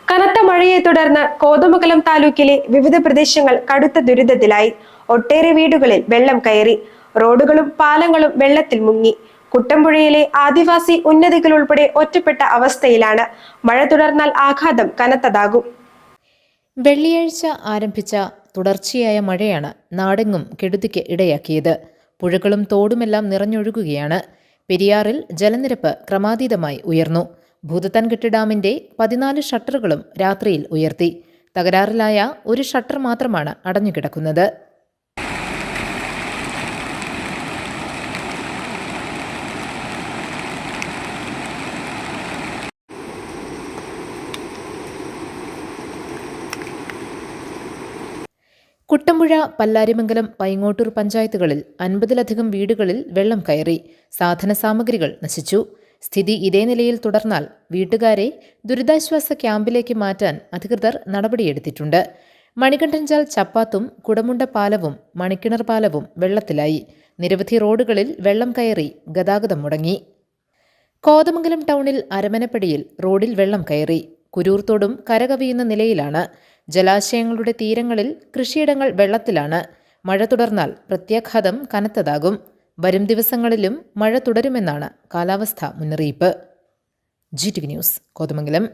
കനത്ത മഴയെ തുടർന്ന് കോതമംഗലം താലൂക്കിലെ വിവിധ പ്രദേശങ്ങൾ കടുത്ത ദുരിതത്തിലായി. ഒട്ടേറെ വീടുകളിൽ വെള്ളം കയറി. റോഡുകളും പാലങ്ങളും വെള്ളത്തിൽ മുങ്ങി. കുട്ടമ്പുഴയിലെ ആദിവാസി ഉന്നതികൾ ഉൾപ്പെടെ ഒറ്റപ്പെട്ട അവസ്ഥയിലാണ്. മഴ തുടർന്നാൽ ആഘാതം കനത്തതാകും. വെള്ളിയാഴ്ച ആരംഭിച്ച തുടർച്ചയായ മഴയാണ് നാടെങ്ങും കെടുതിക്ക് ഇടയാക്കിയത്. പുഴകളും തോടുമെല്ലാം നിറഞ്ഞൊഴുകുകയാണ്. പെരിയാറിൽ ജലനിരപ്പ് ക്രമാതീതമായി ഉയർന്നു. ഭൂതത്താൻകെട്ട് ഡാമിന്റെ 14 ഷട്ടറുകളും രാത്രിയിൽ ഉയർത്തി. തകരാറിലായ ഒരു ഷട്ടർ മാത്രമാണ് അടഞ്ഞുകിടക്കുന്നത്. കുട്ടമ്പുഴ, പല്ലാരിമംഗലം, പൈങ്ങോട്ടൂർ പഞ്ചായത്തുകളിൽ 50-ലധികം വീടുകളിൽ വെള്ളം കയറി. സാധന സാമഗ്രികൾ നശിച്ചു. സ്ഥിതി ഇതേ നിലയിൽ തുടർന്നാൽ വീട്ടുകാരെ ദുരിതാശ്വാസ ക്യാമ്പിലേക്ക് മാറ്റാൻ അധികൃതർ നടപടിയെടുത്തിട്ടുണ്ട്. മണികണ്ഠൻചാൽ ചപ്പാത്തും കുടമുണ്ട പാലവും മണിക്കിണർ പാലവും വെള്ളത്തിലായി. നിരവധി റോഡുകളിൽ വെള്ളം കയറി ഗതാഗതം മുടങ്ങി. കോതമംഗലം ടൗണിൽ അരമനപ്പടിയിൽ റോഡിൽ വെള്ളം കയറി. കുരൂർത്തോടും കരകവിയുന്ന നിലയിലാണ്. ജലാശയങ്ങളുടെ തീരങ്ങളിൽ കൃഷിയിടങ്ങൾ വെള്ളത്തിലാണ്. മഴ തുടർന്നാൽ പ്രത്യാഘാതം കനത്തതാകും. വരും ദിവസങ്ങളിലും മഴ തുടരുമെന്നാണ് കാലാവസ്ഥാ മുന്നറിയിപ്പ്. GTV news, Kothamangalam.